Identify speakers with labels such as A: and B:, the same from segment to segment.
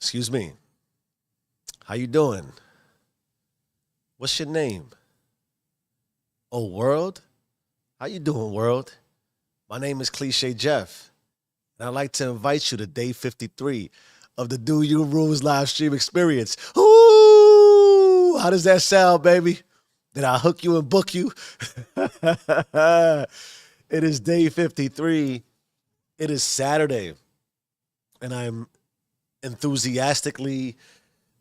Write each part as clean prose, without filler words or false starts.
A: Excuse me. How you doing? What's your name? Oh, World? How you doing, World? My name is Cliche Jeff, and I'd like to invite you to day 53 of the Do You Rules live stream experience. Ooh, how does that sound, baby? Did I hook you and book you? It is day 53. It is Saturday, and I'm enthusiastically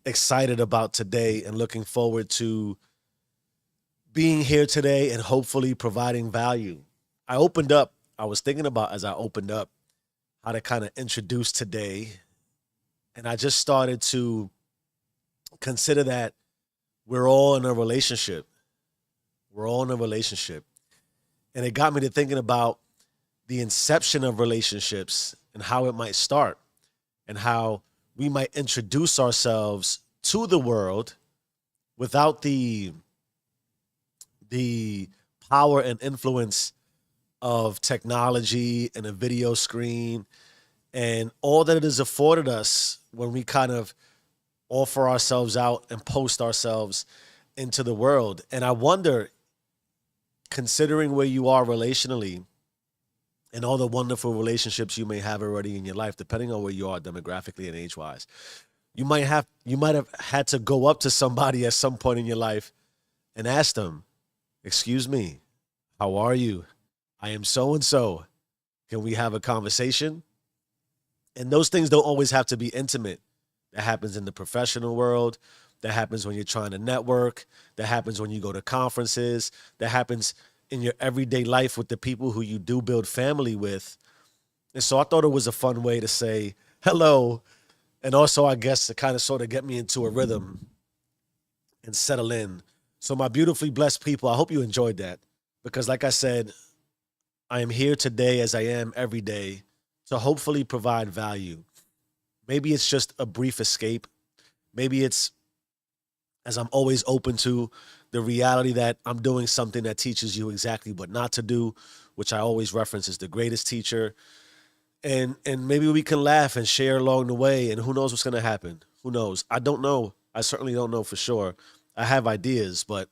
A: excited about today and looking forward to being here today and hopefully providing value. I was thinking about as I opened up how to kind of introduce today. And I just started to consider that we're all in a relationship. We're all in a relationship. And it got me to thinking about the inception of relationships and how it might start and how we might introduce ourselves to the world without the power and influence of technology and a video screen and all that it has afforded us when we kind of offer ourselves out and post ourselves into the world. And I wonder, considering where you are relationally and all the wonderful relationships you may have already in your life, depending on where you are demographically and age-wise, you might have had to go up to somebody at some point in your life and ask them, "Excuse me, how are you? I am so and so. Can we have a conversation?" And those things don't always have to be intimate. That happens in the professional world. That happens when you're trying to network. That happens when you go to conferences. That happens in your everyday life with the people who you do build family with. And so I thought it was a fun way to say hello. And also, I guess, to kind of sort of get me into a rhythm and settle in. So, my beautifully blessed people, I hope you enjoyed that. Because, like I said, I am here today as I am every day to hopefully provide value. Maybe it's just a brief escape. Maybe it's, as I'm always open to, the reality that I'm doing something that teaches you exactly what not to do, which I always reference as the greatest teacher. And maybe we can laugh and share along the way. And who knows what's going to happen? Who knows? I don't know. I certainly don't know for sure. I have ideas, but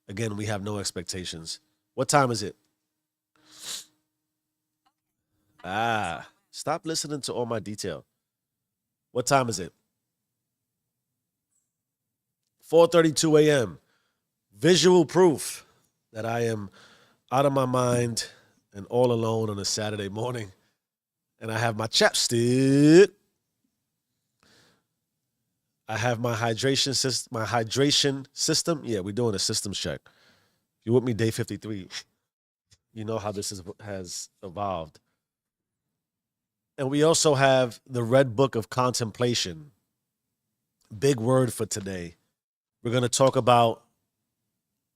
A: again, we have no expectations. What time is it? Stop listening to all my detail. What time is it? 4:32 a.m. Visual proof that I am out of my mind and all alone on a Saturday morning. And I have my chapstick. I have my hydration system. My hydration system. Yeah, we're doing a systems check. If you with me, day 53, you know how has evolved. And we also have the Red Book of Contemplation. Big word for today. We're going to talk about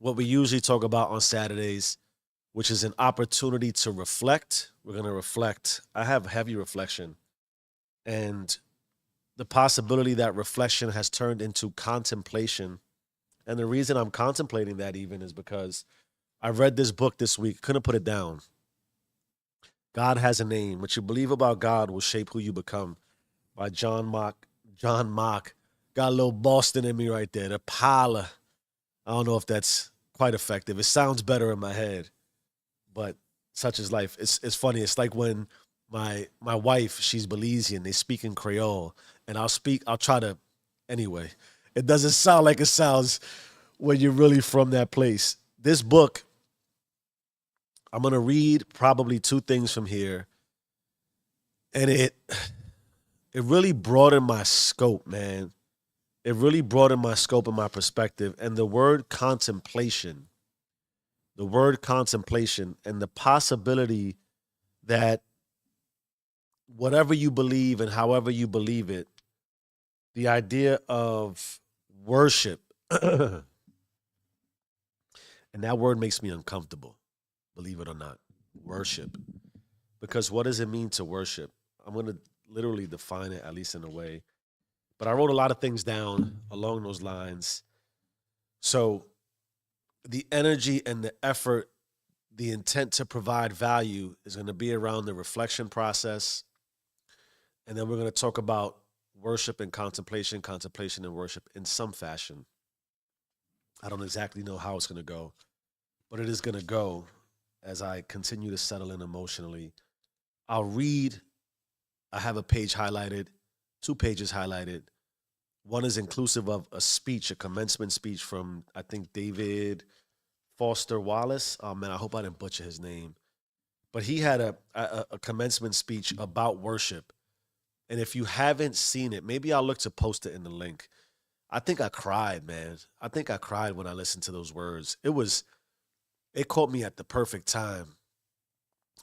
A: what we usually talk about on Saturdays, which is an opportunity to reflect. We're going to reflect. I have heavy reflection and the possibility that reflection has turned into contemplation. And the reason I'm contemplating that even is because I read this book this week, couldn't put it down. God Has a Name. What you believe about God will shape who you become by John Mock. John Mock. Got a little Boston in me right there. The parlor. I don't know if that's quite effective. It sounds better in my head, but such is life. It's funny. It's like when my wife, she's Belizean, they speak in Creole, and I'll try to anyway. It doesn't sound like it sounds when you're really from that place. This book, I'm gonna read probably two things from here, and it really broadened my scope, man. It really broadened my scope and my perspective. And the word contemplation, and the possibility that whatever you believe and however you believe it, the idea of worship, and that word makes me uncomfortable, believe it or not, worship. Because what does it mean to worship? I'm going to literally define it, at least in a way. But I wrote a lot of things down along those lines. So the energy and the effort, the intent to provide value is going to be around the reflection process. And then we're going to talk about worship and contemplation, contemplation and worship in some fashion. I don't exactly know how it's going to go, but it is going to go as I continue to settle in emotionally. I'll read, I have a page highlighted, two pages highlighted. One is inclusive of a speech, a commencement speech from, I think, David Foster Wallace. Oh man, I hope I didn't butcher his name. But he had a commencement speech about worship. And if you haven't seen it, maybe I'll look to post it in the link. I think I cried, man. I think I cried when I listened to those words. It caught me at the perfect time.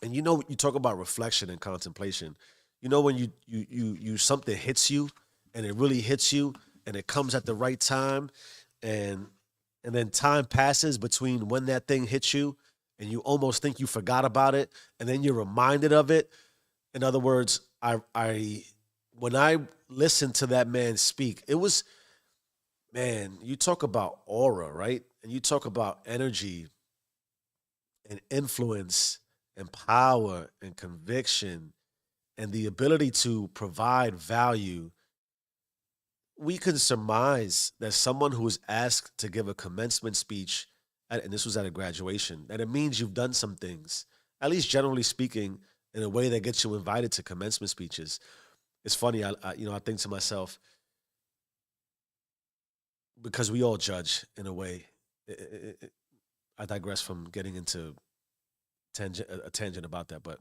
A: And you know, you talk about reflection and contemplation. You know when you something hits you and it really hits you and it comes at the right time and and then time passes between when that thing hits you and you almost think you forgot about it and then you're reminded of it. In other words, I when I listened to that man speak, it was, man, you talk about aura, right? And you talk about energy and influence and power and conviction and the ability to provide value. We can surmise that someone who is asked to give a commencement speech, and this was at a graduation, that it means you've done some things, at least generally speaking, in a way that gets you invited to commencement speeches. It's funny, I think to myself, because we all judge in a way. I digress from getting into a tangent about that, but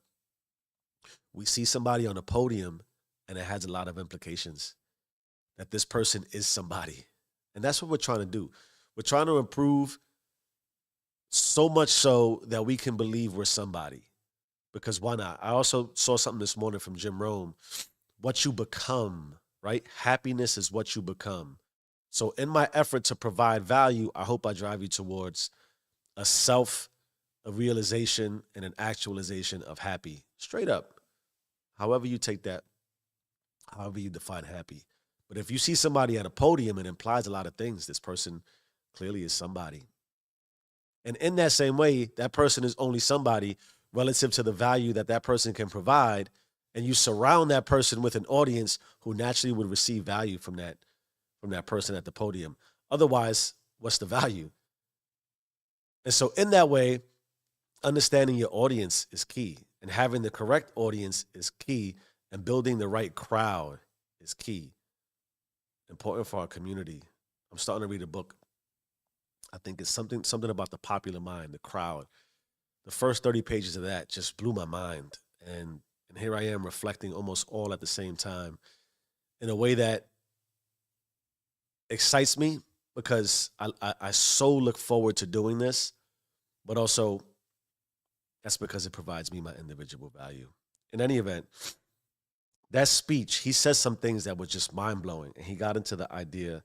A: we see somebody on a podium, and it has a lot of implications that this person is somebody. And that's what we're trying to do. We're trying to improve so much so that we can believe we're somebody. Because why not? I also saw something this morning from Jim Rome. What you become, right? Happiness is what you become. So, in my effort to provide value, I hope I drive you towards a self, a realization, and an actualization of happy. Straight up. However you take that, however you define happy. But if you see somebody at a podium, it implies a lot of things. This person clearly is somebody. And in that same way, that person is only somebody relative to the value that that person can provide. And you surround that person with an audience who naturally would receive value from that person at the podium. Otherwise, what's the value? And so in that way, understanding your audience is key. And having the correct audience is key. And building the right crowd is key. Important for our community. I'm starting to read a book. I think it's something about the popular mind, the crowd. The first 30 pages of that just blew my mind. And here I am reflecting almost all at the same time in a way that excites me because I so look forward to doing this, but also that's because it provides me my individual value. In any event, that speech, he says some things that were just mind blowing. And he got into the idea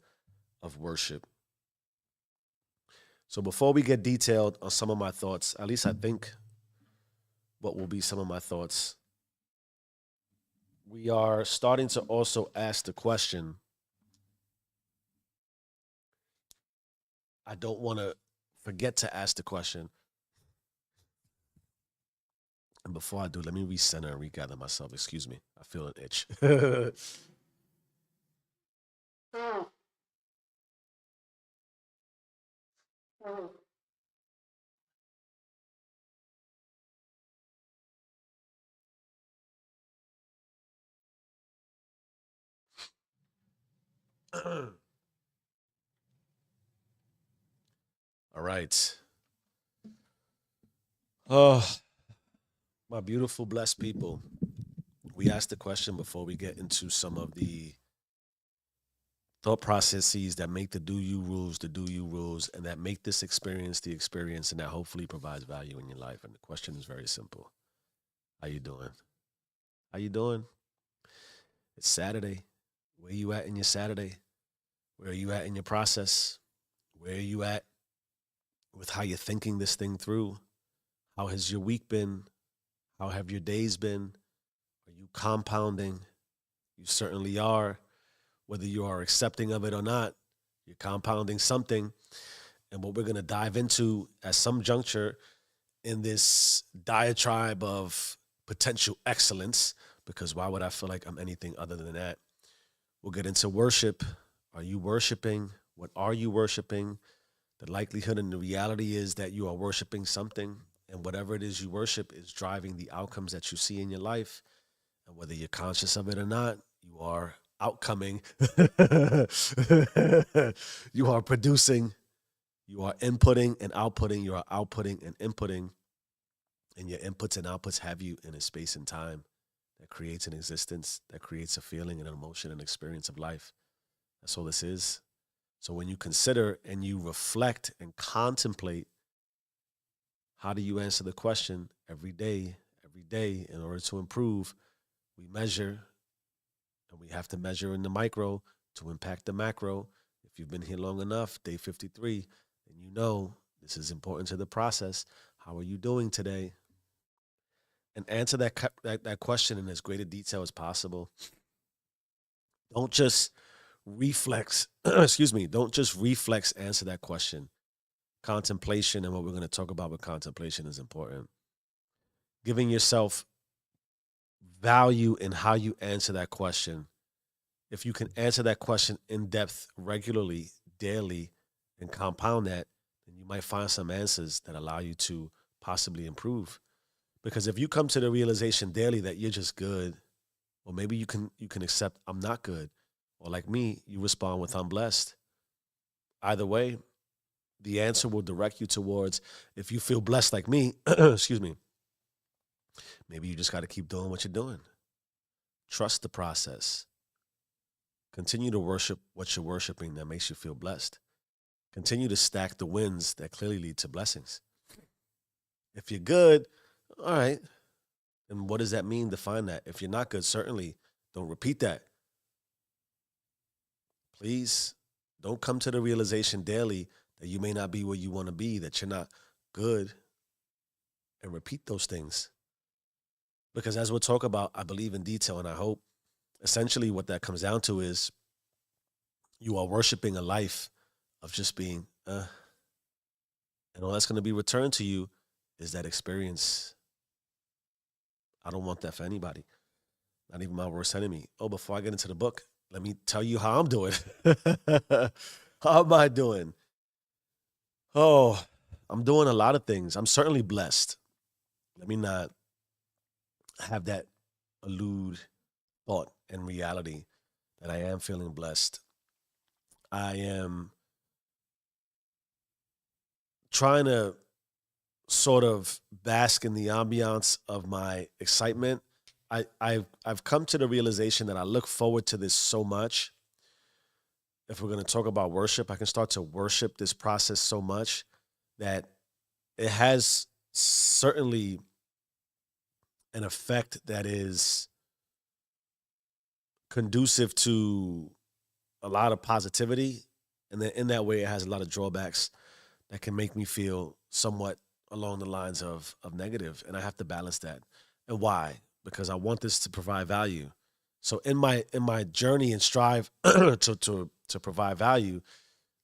A: of worship. So before we get detailed on some of my thoughts, at least I think what will be some of my thoughts, we are starting to also ask the question. I don't want to forget to ask the question. And before I do, let me recenter and regather myself. Excuse me. I feel an itch. All right. Oh, my beautiful, blessed people. We asked the question before we get into some of the thought processes that make the do you rules, and that make this experience the experience, and that hopefully provides value in your life. And the question is very simple: how you doing? How you doing? It's Saturday. Where you at in your Saturday? Where are you at in your process? Where are you at with how you're thinking this thing through? How has your week been? How have your days been? Are you compounding? You certainly are. Whether you are accepting of it or not, you're compounding something. And what we're going to dive into at some juncture in this diatribe of potential excellence, because why would I feel like I'm anything other than that? We'll get into worship. Are you worshiping? What are you worshiping? The likelihood and the reality is that you are worshiping something, and whatever it is you worship is driving the outcomes that you see in your life. And whether you're conscious of it or not, you are outcoming, you are producing, you are inputting and outputting, you are outputting and inputting, and your inputs and outputs have you in a space and time that creates an existence, that creates a feeling and an emotion and experience of life. That's all this is. So when you consider and you reflect and contemplate, how do you answer the question every day, in order to improve? We measure, and we have to measure in the micro to impact the macro. If you've been here long enough, day 53, then you know this is important to the process. How are you doing today? And answer that question in as great a detail as possible. Don't just reflex, excuse me, don't just reflex answer that question. Contemplation and what we're going to talk about with contemplation is important. Giving yourself value in how you answer that question. If you can answer that question in depth regularly, daily, and compound that, then you might find some answers that allow you to possibly improve. Because if you come to the realization daily that you're just good, or maybe you can accept I'm not good, or like me, you respond with I'm blessed. Either way, the answer will direct you towards, if you feel blessed like me, excuse me, maybe you just got to keep doing what you're doing. Trust the process. Continue to worship what you're worshiping that makes you feel blessed. Continue to stack the wins that clearly lead to blessings. If you're good, all right. And what does that mean? Define that. If you're not good, certainly don't repeat that. Please don't come to the realization daily that you may not be where you want to be, that you're not good, and repeat those things. Because as we'll talk about, I believe in detail and I hope, essentially what that comes down to is you are worshiping a life of just being, and all that's going to be returned to you is that experience. I don't want that for anybody, not even my worst enemy. Oh, before I get into the book, let me tell you how I'm doing. How am I doing? Oh, I'm doing a lot of things. I'm certainly blessed. Let me not have that elude thought and reality that I am feeling blessed. I am trying to sort of bask in the ambiance of my excitement. I've come to the realization that I look forward to this so much. If we're going to talk about worship, I can start to worship this process so much that it has certainly an effect that is conducive to a lot of positivity. And then in that way, it has a lot of drawbacks that can make me feel somewhat along the lines of negative. And I have to balance that. And why? Because I want this to provide value. So in my journey and strive to provide value,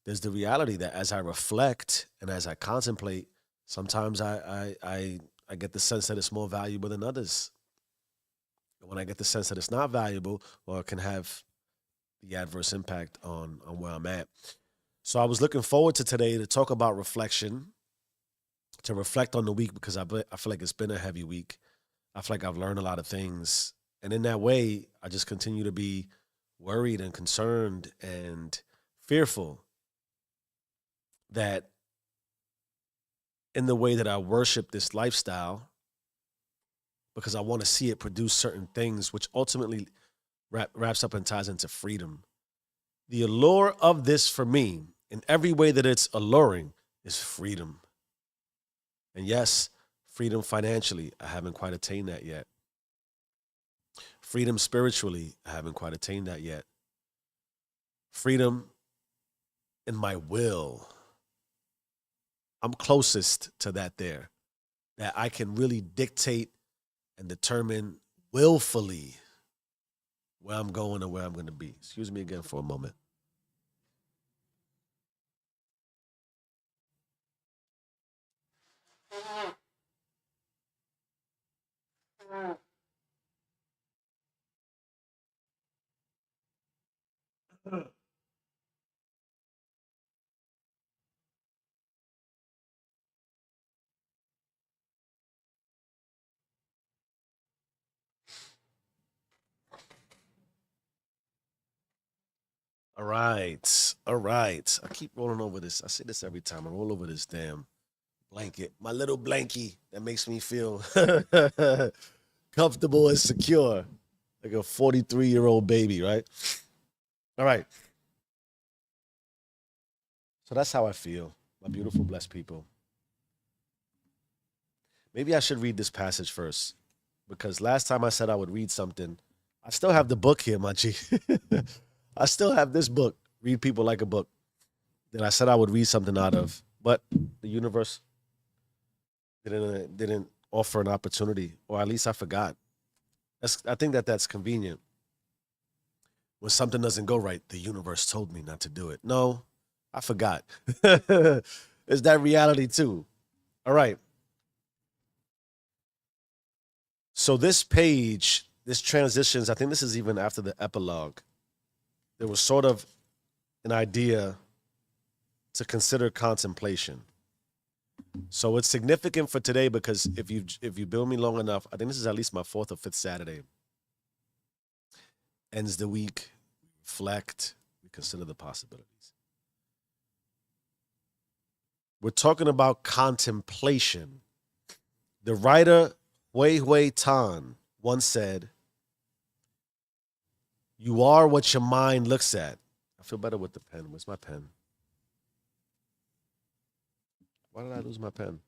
A: there's the reality that as I reflect and as I contemplate, sometimes I get the sense that it's more valuable than others. And when I get the sense that it's not valuable, or it can have the adverse impact on where I'm at. So I was looking forward to today to talk about reflection, to reflect on the week because I feel like it's been a heavy week. I feel like I've learned a lot of things. And in that way, I just continue to be worried and concerned and fearful that in the way that I worship this lifestyle, because I want to see it produce certain things, which ultimately wraps up and ties into freedom. The allure of this for me, in every way that it's alluring, is freedom. And yes, freedom financially, I haven't quite attained that yet. Freedom spiritually, I haven't quite attained that yet. Freedom in my will, I'm closest to that there. That I can really dictate and determine willfully where I'm going and where I'm going to be. Excuse me again for a moment. All right. All right. I keep rolling over this. I say this every time. I roll over this damn blanket. My little blankie that makes me feel comfortable and secure. Like a 43-year-old baby, right? All right. So that's how I feel, my beautiful, blessed people. Maybe I should read this passage first because last time I said I would read something, I still have the book here, my G. I still have this book, Read People Like a Book, that I said I would read something out of, but the universe didn't offer an opportunity, or at least I forgot. I think that's convenient. When something doesn't go right, the universe told me not to do it. No, I forgot. Is that reality too? All right. So this page, this transitions, I think this is even after the epilogue. There was sort of an idea to consider contemplation. So it's significant for today because if you build me long enough, I think this is at least my fourth or fifth Saturday. Ends the week, reflect, we consider the possibilities. We're talking about contemplation. The writer Wei Tan once said, "You are what your mind looks at." I feel better with the pen. Where's my pen? Why did I lose my pen?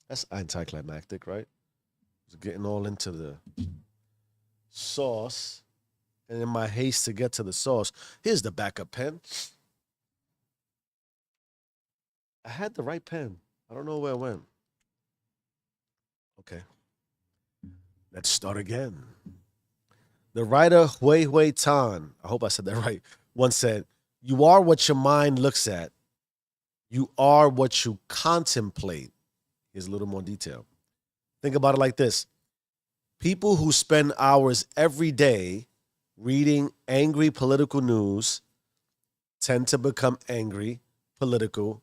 A: That's anticlimactic, right? It's getting all into the sauce. And in my haste to get to the sauce, here's the backup pen. I had the right pen. I don't know where it went. Okay, let's start again. The writer Hui Tan, I hope I said that right, once said, "You are what your mind looks at. You are what you contemplate." Here's a little more detail. Think about it like this: people who spend hours every day reading angry political news tend to become angry, political,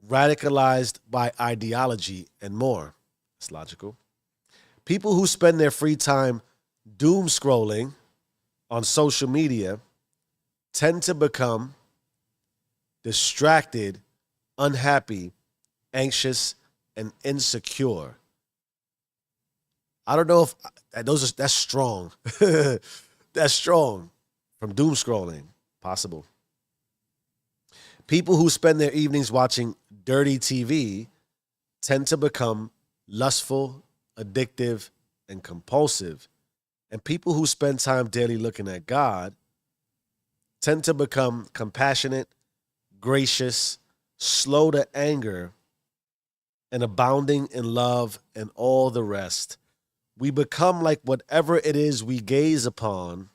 A: radicalized by ideology, and more. It's logical. People who spend their free time doom scrolling on social media tend to become distracted, unhappy, anxious, and insecure. I don't know if that's strong. That's strong from doom scrolling. Possible. People who spend their evenings watching dirty TV tend to become lustful, addictive, and compulsive. And people who spend time daily looking at God tend to become compassionate, gracious, slow to anger, and abounding in love and all the rest. We become like whatever it is we gaze upon,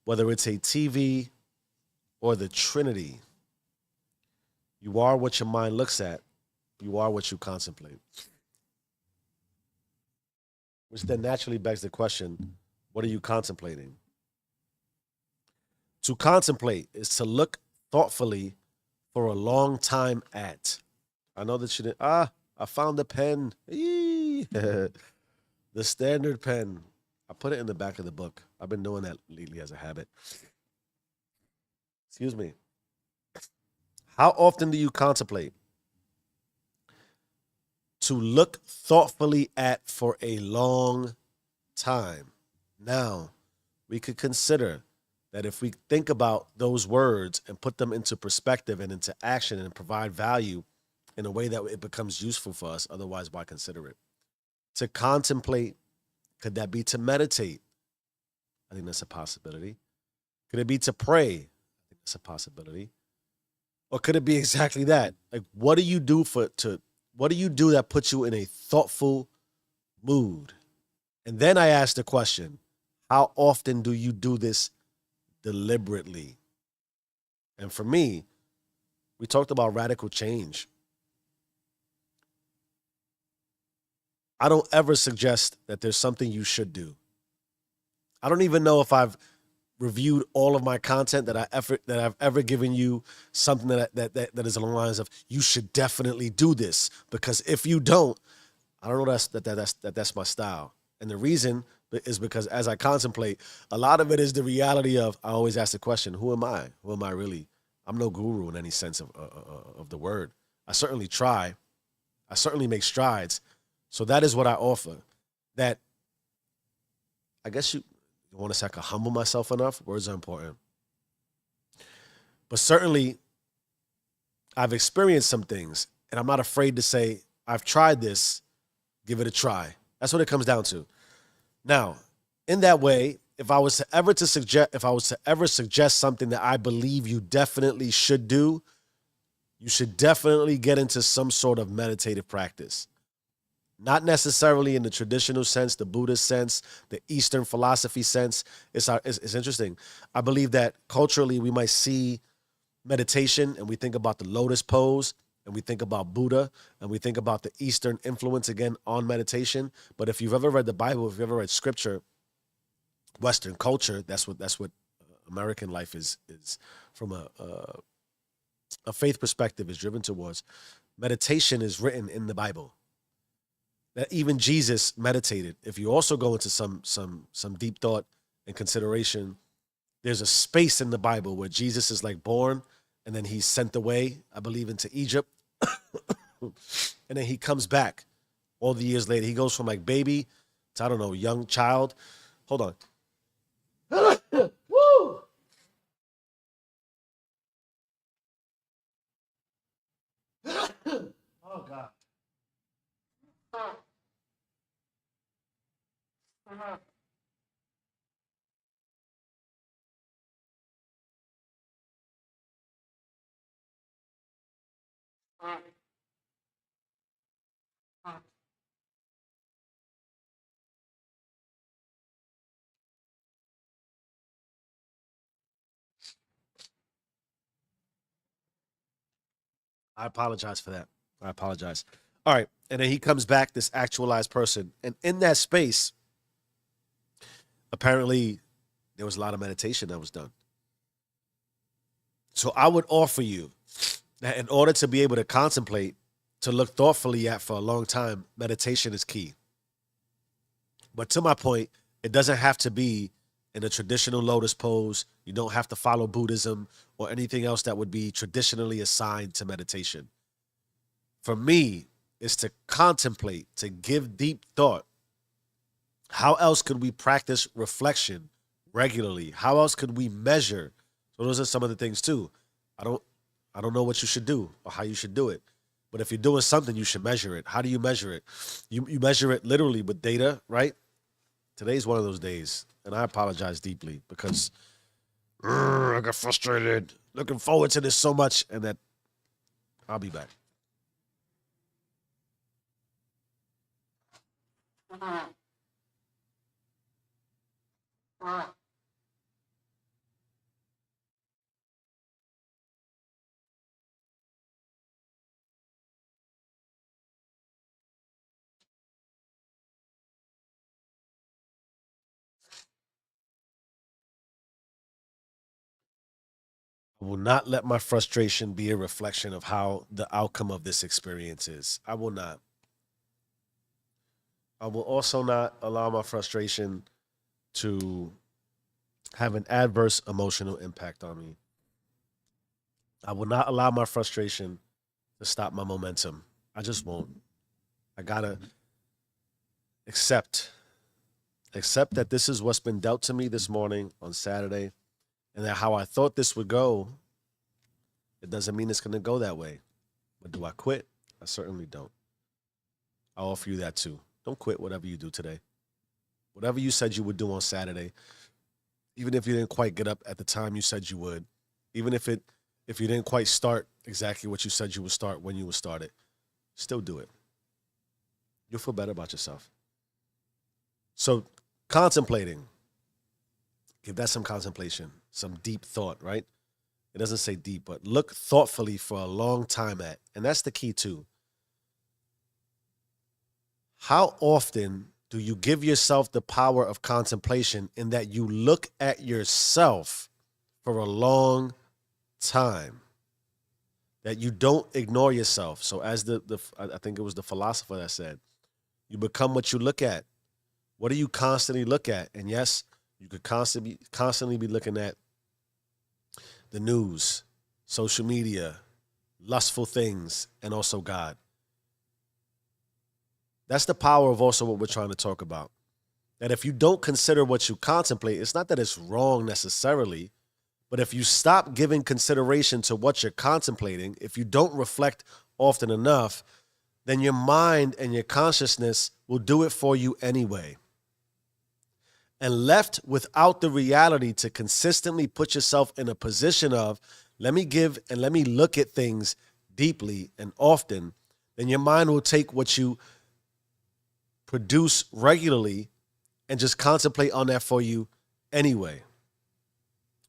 A: whether it's a TV or the Trinity. You are what your mind looks at. You are what you contemplate. Which then naturally begs the question, what are you contemplating? To contemplate is to look thoughtfully for a long time at. I know that you didn't. I found the pen. The standard pen. I put it in the back of the book. I've been doing that lately as a habit. Excuse me. How often do you contemplate? To look thoughtfully at for a long time. Now, we could consider that if we think about those words and put them into perspective and into action and provide value in a way that it becomes useful for us, otherwise, why consider it? To contemplate, could that be to meditate? I think that's a possibility. Could it be to pray? I think that's a possibility. Or could it be exactly that? Like, what do you do what do you do that puts you in a thoughtful mood? And then I ask the question, how often do you do this deliberately? And for me, we talked about radical change. I don't ever suggest that there's something you should do. I don't even know if I've reviewed all of my content that I've ever given you something that is along the lines of you should definitely do this because if you don't, I don't know that's my style. And the reason is because as I contemplate, a lot of it is the reality of I always ask the question, who am I? Who am I really? I'm no guru in any sense of the word. I certainly try. I certainly make strides. So that is what I offer. That I guess you want to say I can humble myself enough. Words are important. But certainly I've experienced some things and I'm not afraid to say, I've tried this, give it a try. That's what it comes down to. Now, in that way, if I was to ever suggest something that I believe you definitely should do, you should definitely get into some sort of meditative practice. Not necessarily in the traditional sense, the Buddhist sense, the Eastern philosophy sense. It's interesting. I believe that culturally we might see meditation and we think about the lotus pose and we think about Buddha and we think about the Eastern influence again on meditation. But if you've ever read the Bible, if you've ever read scripture, Western culture, that's what American life is from a faith perspective is driven towards. Meditation is written in the Bible. That even Jesus meditated. If you also go into some deep thought and consideration, there's a space in the Bible where Jesus is like born and then he's sent away, I believe, into Egypt. And then he comes back all the years later. He goes from like baby to, I don't know, young child. Hold on. Woo! Oh, God. I apologize for that. I apologize. All right. And then he comes back, this actualized person. And in that space, apparently there was a lot of meditation that was done. So I would offer you that in order to be able to contemplate, to look thoughtfully at for a long time, meditation is key. But to my point, it doesn't have to be in a traditional lotus pose. You don't have to follow Buddhism or anything else that would be traditionally assigned to meditation. For me, is to contemplate, to give deep thought. How else could we practice reflection regularly? How else could we measure? So those are some of the things too. I don't I don't know what you should do or how you should do it. But if you're doing something, you should measure it. How do you measure it? You measure it literally with data, right? Today's one of those days, and I apologize deeply because I got frustrated. Looking forward to this so much, and that I'll be back. I will not let my frustration be a reflection of how the outcome of this experience is. I will not. I will also not allow my frustration to have an adverse emotional impact on me. I will not allow my frustration to stop my momentum. I just won't. I gotta accept, accept that this is what's been dealt to me this morning on Saturday, and that how I thought this would go, it doesn't mean it's gonna go that way. But do I quit? I certainly don't. I'll offer you that too. Don't quit whatever you do today. Whatever you said you would do on Saturday, even if you didn't quite get up at the time you said you would, even if you didn't quite start exactly what you said you would start when you would start it, still do it. You'll feel better about yourself. So contemplating, give that some contemplation, some deep thought, right? It doesn't say deep, but look thoughtfully for a long time at. And that's the key too. How often Do you give yourself the power of contemplation in that you look at yourself for a long time? That you don't ignore yourself. So as I think it was the philosopher that said, you become what you look at. What do you constantly look at? And yes, you could constantly be looking at the news, social media, lustful things, and also God. That's the power of also what we're trying to talk about. That if you don't consider what you contemplate, it's not that it's wrong necessarily, but if you stop giving consideration to what you're contemplating, if you don't reflect often enough, then your mind and your consciousness will do it for you anyway. And left without the reality to consistently put yourself in a position of, let me give and let me look at things deeply and often, then your mind will take what you produce regularly and just contemplate on that for you anyway.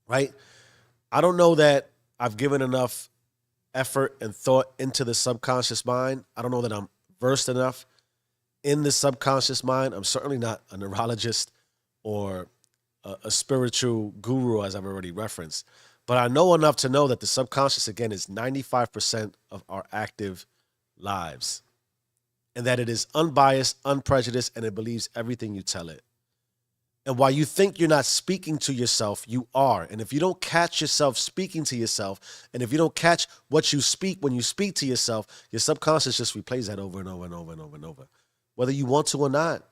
A: Right? I don't know that I've given enough effort and thought into the subconscious mind. I don't know that I'm versed enough in the subconscious mind. I'm certainly not a neurologist or a spiritual guru, as I've already referenced. But I know enough to know that the subconscious, again, is 95% of our active lives. And that it is unbiased, unprejudiced, and it believes everything you tell it. And while you think you're not speaking to yourself, you are. And if you don't catch yourself speaking to yourself, and if you don't catch what you speak when you speak to yourself, your subconscious just replays that over and over and over and over and over. Whether you want to or not,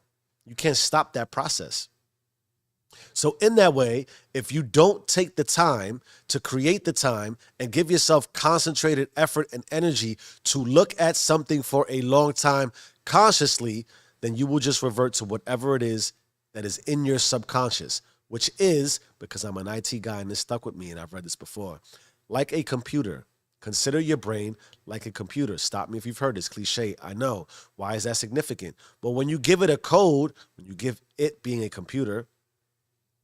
A: you can't stop that process. So in that way, if you don't take the time to create the time and give yourself concentrated effort and energy to look at something for a long time consciously, then you will just revert to whatever it is that is in your subconscious, which is, because I'm an IT guy and this stuck with me and I've read this before, like a computer. Consider your brain like a computer. Stop me if you've heard this cliche. I know. Why is that significant? Well, when you give it a code, when you give it being a computer,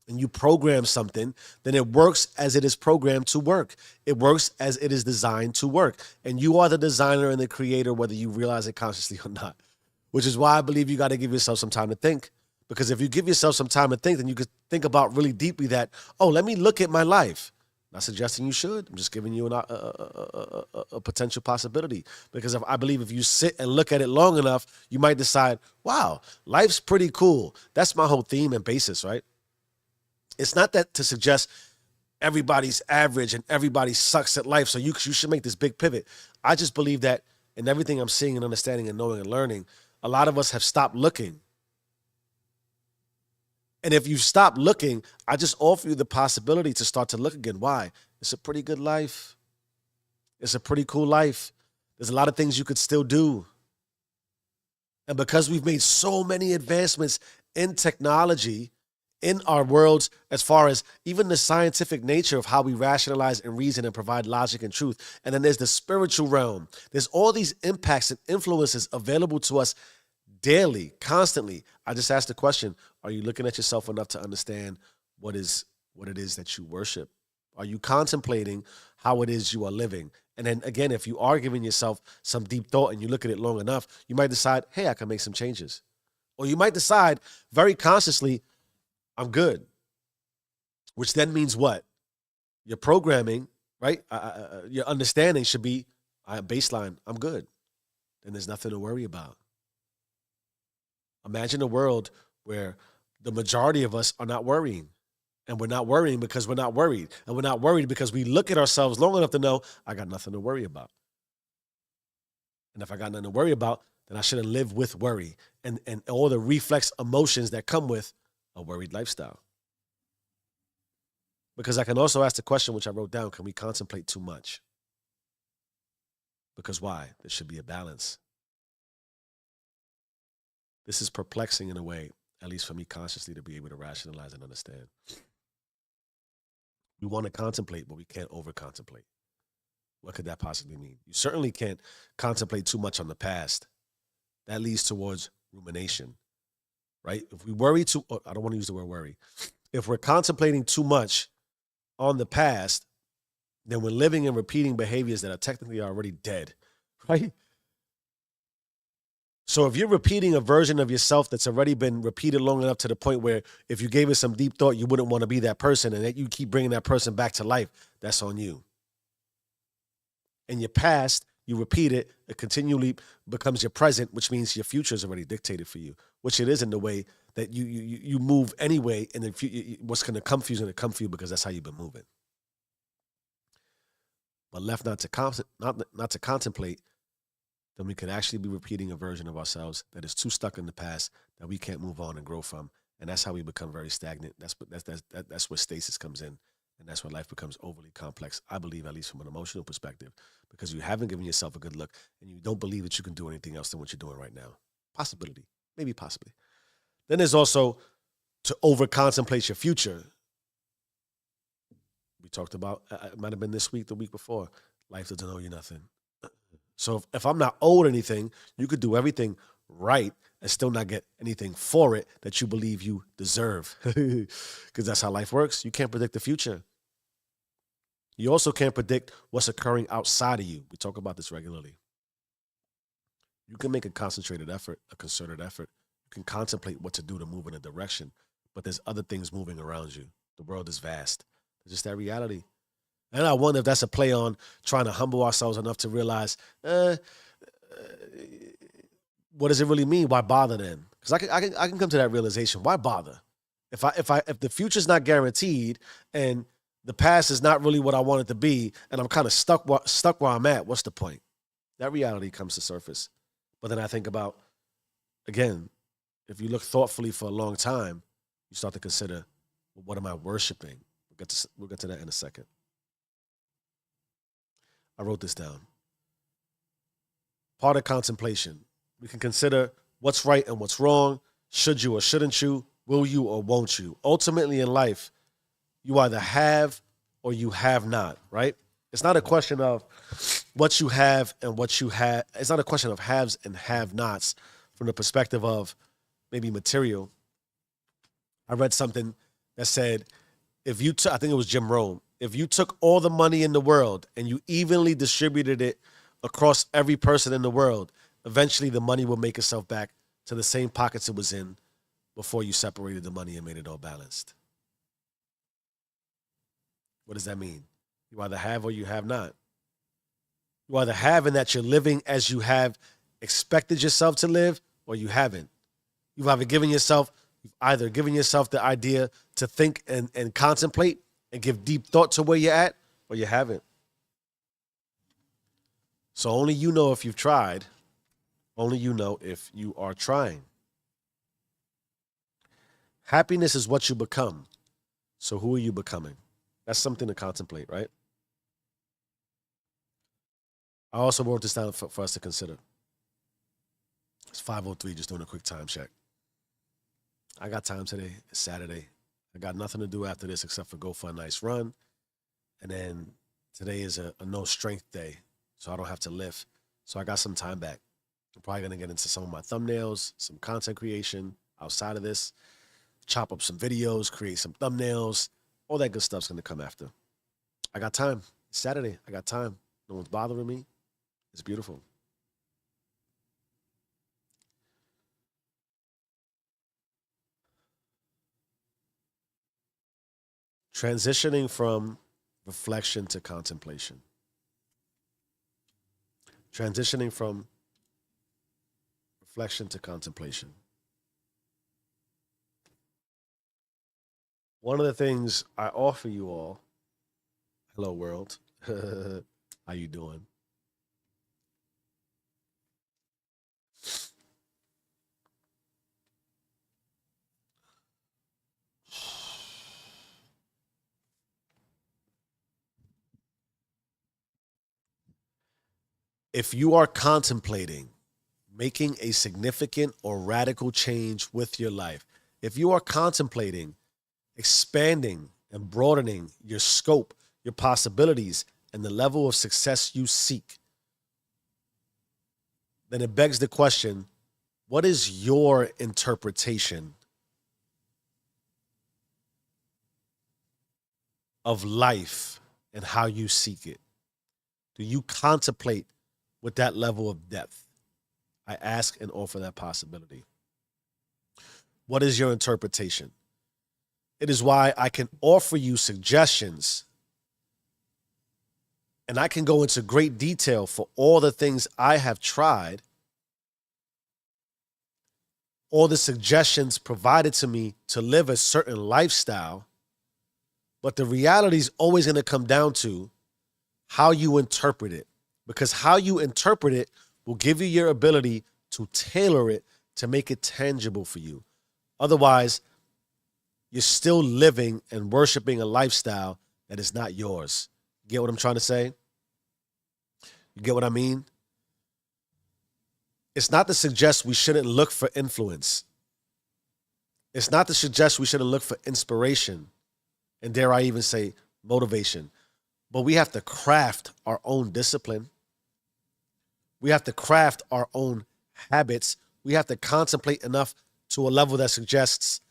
A: and you program something, then it works as it is programmed to work. It works as it is designed to work. And you are the designer and the creator, whether you realize it consciously or not. Which is why I believe you got to give yourself some time to think. Because if you give yourself some time to think, then you could think about really deeply that, oh, let me look at my life. Not suggesting you should. I'm just giving you a potential possibility. Because I believe if you sit and look at it long enough, you might decide, wow, life's pretty cool. That's my whole theme and basis, right? It's not that to suggest everybody's average and everybody sucks at life, so you should make this big pivot. I just believe that in everything I'm seeing and understanding and knowing and learning, a lot of us have stopped looking. And if you stop looking, I just offer you the possibility to start to look again. Why? It's a pretty good life. It's a pretty cool life. There's a lot of things you could still do. And because we've made so many advancements in technology, in our worlds, as far as even the scientific nature of how we rationalize and reason and provide logic and truth. And then there's the spiritual realm. There's all these impacts and influences available to us daily, constantly. I just asked the question, are you looking at yourself enough to understand what it is that you worship? Are you contemplating how it is you are living? And then again, if you are giving yourself some deep thought and you look at it long enough, you might decide, hey, I can make some changes. Or you might decide very consciously, I'm good. Which then means what? Your programming, right? Your understanding should be baseline, I'm good. And there's nothing to worry about. Imagine a world where the majority of us are not worrying. And we're not worrying because we're not worried. And we're not worried because we look at ourselves long enough to know, I got nothing to worry about. And if I got nothing to worry about, then I shouldn't live with worry and all the reflex emotions that come with a worried lifestyle. Because I can also ask the question, which I wrote down, can we contemplate too much? Because why? There should be a balance. This is perplexing in a way, at least for me consciously, to be able to rationalize and understand. We want to contemplate, but we can't over contemplate. What could that possibly mean? You certainly can't contemplate too much on the past. That leads towards rumination, right? If we worry too, I don't want to use the word worry. If we're contemplating too much on the past, then we're living and repeating behaviors that are technically already dead, right? So if you're repeating a version of yourself that's already been repeated long enough to the point where if you gave it some deep thought, you wouldn't want to be that person, and that you keep bringing that person back to life, that's on you. In your past, you repeat it, it continually becomes your present, which means your future is already dictated for you, which it is in the way that you move anyway, and then what's going to come for you is going to come for you because that's how you've been moving. But left not to contemplate, then we could actually be repeating a version of ourselves that is too stuck in the past that we can't move on and grow from, and that's how we become very stagnant. That's where stasis comes in, and that's where life becomes overly complex. I believe, at least from an emotional perspective, because you haven't given yourself a good look, and you don't believe that you can do anything else than what you're doing right now. Possibility, maybe possibly. Then there's also to over contemplate your future. We talked about it might have been this week, the week before. Life doesn't owe you nothing. So if I'm not owed anything, you could do everything right and still not get anything for it that you believe you deserve. Because that's how life works. You can't predict the future. You also can't predict what's occurring outside of you. We talk about this regularly. You can make a concentrated effort, a concerted effort. You can contemplate what to do to move in a direction, but there's other things moving around you. The world is vast. It's just that reality. And I wonder if that's a play on trying to humble ourselves enough to realize, what does it really mean? Why bother then? Because I can come to that realization. Why bother? If the future's not guaranteed and the past is not really what I want it to be, and I'm kind of stuck where I'm at, what's the point? That reality comes to surface. But then I think about, again, if you look thoughtfully for a long time, you start to consider, well, what am I worshiping? We'll get to that in a second. I wrote this down. Part of contemplation. We can consider what's right and what's wrong. Should you or shouldn't you? Will you or won't you? Ultimately in life, you either have or you have not, right? It's not a question of what you have and what you have. It's not a question of haves and have nots from the perspective of maybe material. I read something that said, I think it was Jim Rome, if you took all the money in the world and you evenly distributed it across every person in the world, eventually the money will make itself back to the same pockets it was in before you separated the money and made it all balanced. What does that mean? You either have or you have not. You either have in that you're living as you have expected yourself to live, or you haven't. You've either given yourself the idea to think and contemplate and give deep thought to where you're at, or you haven't. So only you know if you've tried. Only you know if you are trying. Happiness is what you become. So who are you becoming? That's something to contemplate, right? I also wrote this down for us to consider. It's 5:03, just doing a quick time check. I got time today. It's Saturday. I got nothing to do after this except for go for a nice run. And then today is a no strength day, so I don't have to lift. So I got some time back. I'm probably going to get into some of my thumbnails, some content creation outside of this, chop up some videos, create some thumbnails. All that good stuff's going to come after. I got time. It's Saturday. I got time. No one's bothering me. It's beautiful. Transitioning from reflection to contemplation. Transitioning from reflection to contemplation. One of the things I offer you all, hello world, how you doing? If you are contemplating making a significant or radical change with your life, if you are contemplating expanding and broadening your scope, your possibilities, and the level of success you seek, then it begs the question, what is your interpretation of life and how you seek it? Do you contemplate with that level of depth? I ask and offer that possibility. What is your interpretation? It is why I can offer you suggestions and I can go into great detail for all the things I have tried, all the suggestions provided to me to live a certain lifestyle. But the reality is always going to come down to how you interpret it, because how you interpret it will give you your ability to tailor it to make it tangible for you. Otherwise, you're still living and worshiping a lifestyle that is not yours. Get what I'm trying to say? You get what I mean? It's not to suggest we shouldn't look for influence. It's not to suggest we shouldn't look for inspiration, and dare I even say motivation. But we have to craft our own discipline. We have to craft our own habits. We have to contemplate enough to a level that suggests,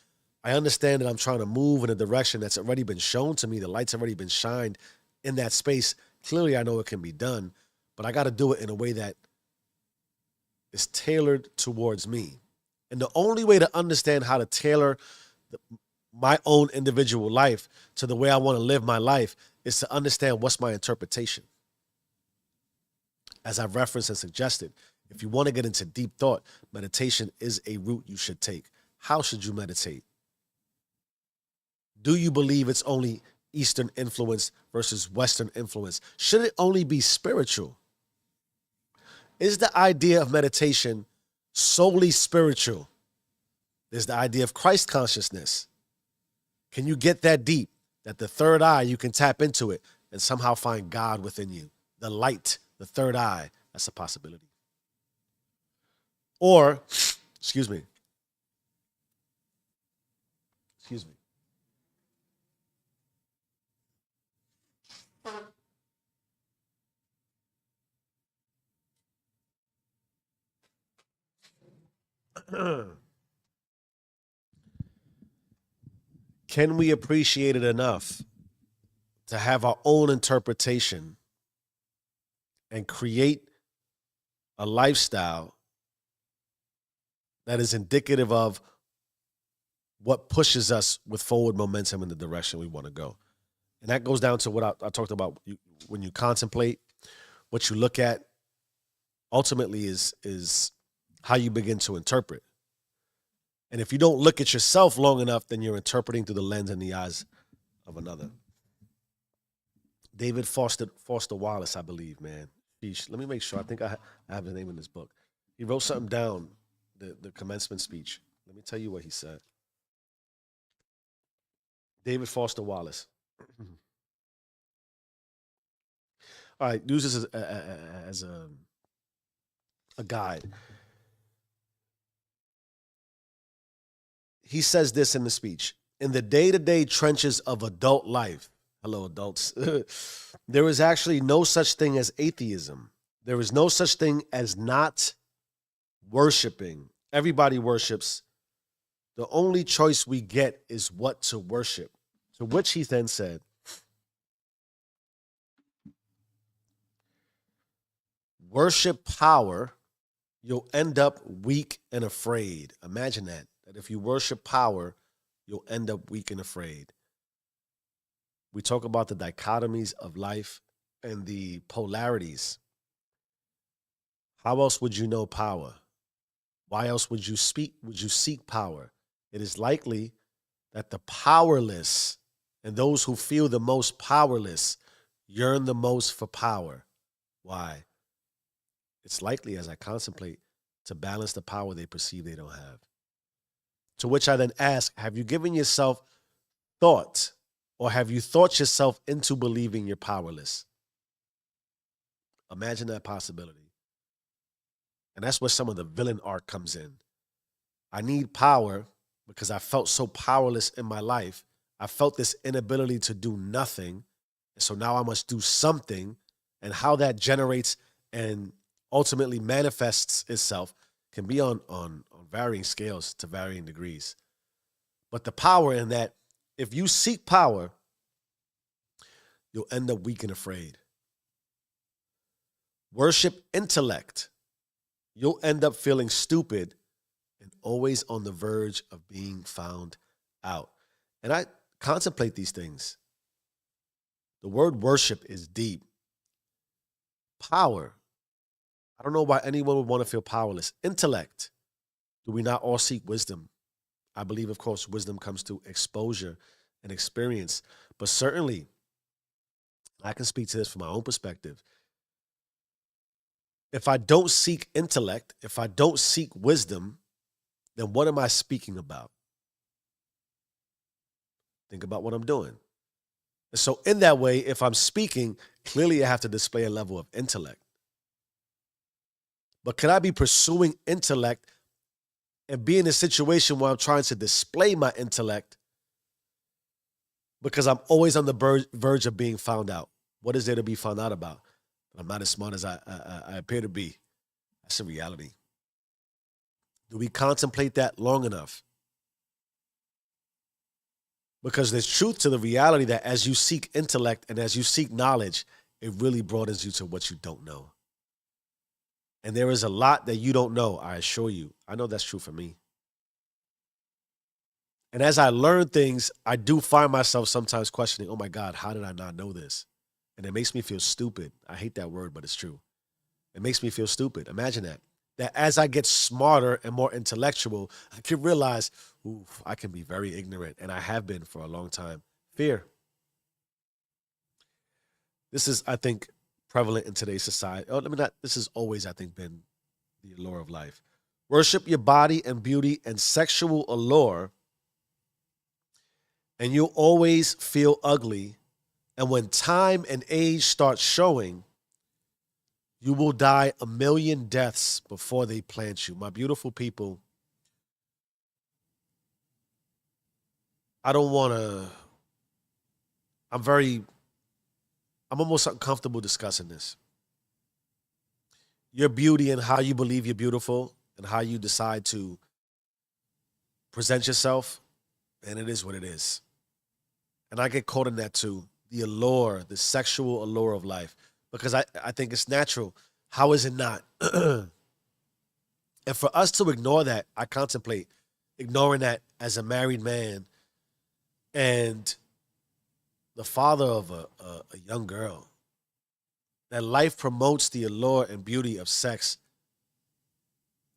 A: I understand that I'm trying to move in a direction that's already been shown to me. The light's already been shined in that space. Clearly, I know it can be done, but I got to do it in a way that is tailored towards me. And the only way to understand how to tailor my own individual life to the way I want to live my life is to understand what's my interpretation. As I've referenced and suggested, if you want to get into deep thought, meditation is a route you should take. How should you meditate? Do you believe it's only Eastern influence versus Western influence? Should it only be spiritual? Is the idea of meditation solely spiritual? There's the idea of Christ consciousness. Can you get that deep, that the third eye, you can tap into it and somehow find God within you? The light, the third eye, that's a possibility. Or, excuse me. Can we appreciate it enough to have our own interpretation and create a lifestyle that is indicative of what pushes us with forward momentum in the direction we want to go? And that goes down to what I talked about. When you contemplate, what you look at ultimately is how you begin to interpret. And if you don't look at yourself long enough, then you're interpreting through the lens and the eyes of another. David Foster Wallace, I believe, man. Let me make sure. I think I have his name in this book. He wrote something down, the commencement speech. Let me tell you what he said. David Foster Wallace. All right, use this as a guide. He says this in the speech. In the day-to-day trenches of adult life, hello, adults, there is actually no such thing as atheism. There is no such thing as not worshiping. Everybody worships. The only choice we get is what to worship. To which he then said, worship power, you'll end up weak and afraid. Imagine that if you worship power, you'll end up weak and afraid. We talk about the dichotomies of life and the polarities. How else would you know power? Why else would you seek power? It is likely that the powerless and those who feel the most powerless yearn the most for power. Why? It's likely, as I contemplate, to balance the power they perceive they don't have. To which I then ask, have you given yourself thought, or have you thought yourself into believing you're powerless? Imagine that possibility. And that's where some of the villain arc comes in. I need power because I felt so powerless in my life. I felt this inability to do nothing. And so now I must do something. And how that generates and ultimately manifests itself can be on varying scales to varying degrees. But the power in that, if you seek power, you'll end up weak and afraid. Worship intellect. you'll end up feeling stupid and always on the verge of being found out. And I contemplate these things. The word worship is deep. Power. I don't know why anyone would want to feel powerless. Intellect. Do we not all seek wisdom? I believe, of course, wisdom comes through exposure and experience. But certainly, I can speak to this from my own perspective. If I don't seek intellect, if I don't seek wisdom, then what am I speaking about? Think about what I'm doing. And so, in that way, if I'm speaking, clearly I have to display a level of intellect. But can I be pursuing intellect and be in a situation where I'm trying to display my intellect because I'm always on the verge of being found out? What is there to be found out about? I'm not as smart as I appear to be. That's a reality. Do we contemplate that long enough? Because there's truth to the reality that as you seek intellect and as you seek knowledge, it really broadens you to what you don't know. And there is a lot that you don't know, I assure you. I know that's true for me. And as I learn things, I do find myself sometimes questioning, oh my God, how did I not know this? And it makes me feel stupid. I hate that word, but it's true. It makes me feel stupid. Imagine that. That as I get smarter and more intellectual, I can realize, oof, I can be very ignorant. And I have been for a long time. Fear. This is, I think, prevalent in today's society. Oh, let me not, this has always, I think, been the allure of life. Worship your body and beauty and sexual allure, and you'll always feel ugly. And when time and age start showing, you will die a million deaths before they plant you. My beautiful people, I don't want to, I'm very, I'm almost uncomfortable discussing this. Your beauty and how you believe you're beautiful and how you decide to present yourself, and it is what it is. And I get caught in that too. The allure, the sexual allure of life, because I think it's natural. How is it not? And for us to ignore that, I contemplate ignoring that as a married man and the father of a young girl. That life promotes the allure and beauty of sex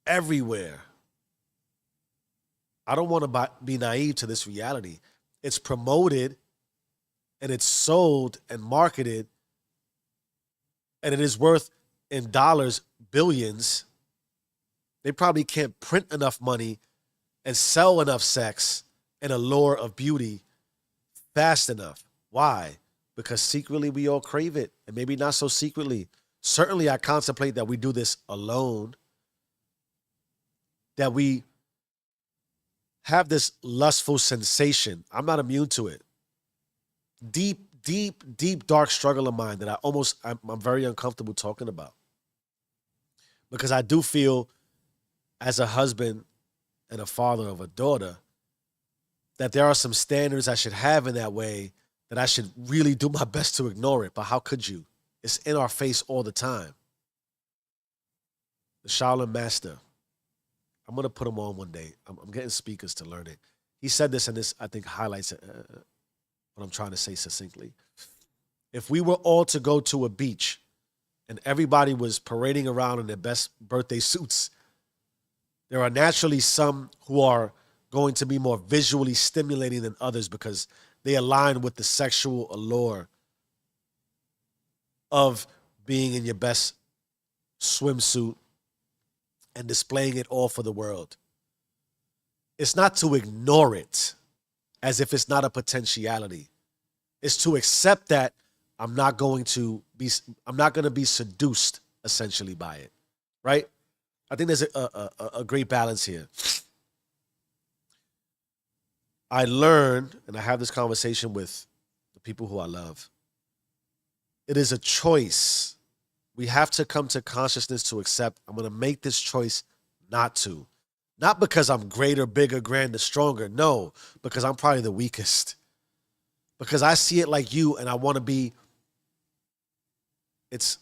A: everywhere. I don't want to be naive to this reality. It's promoted and it's sold and marketed, and it is worth in dollars billions. They probably can't print enough money and sell enough sex and allure of beauty fast enough. Why? Because secretly we all crave it, and maybe not so secretly. Certainly, I contemplate that we do this alone, that we have this lustful sensation. I'm not immune to it. Deep, deep, deep, dark struggle of mine that I'm very uncomfortable talking about. Because I do feel, as a husband and a father of a daughter, that there are some standards I should have in that way that I should really do my best to ignore it. But how could you? It's in our face all the time. The Shaolin Master. I'm going to put him on one day. I'm getting speakers to learn it. He said this, and this, I think, highlights what I'm trying to say succinctly. If we were all to go to a beach and everybody was parading around in their best birthday suits, there are naturally some who are going to be more visually stimulating than others because they align with the sexual allure of being in your best swimsuit and displaying it all for the world. It's not to ignore it as if it's not a potentiality. It's to accept that I'm not going to be seduced essentially by it, right? I think there's a great balance here. I learned, and I have this conversation with the people who I love. It is a choice. We have to come to consciousness to accept, I'm going to make this choice not to. Not because I'm greater, bigger, grander, stronger. No, because I'm probably the weakest. Because I see it like you and I want to be, it's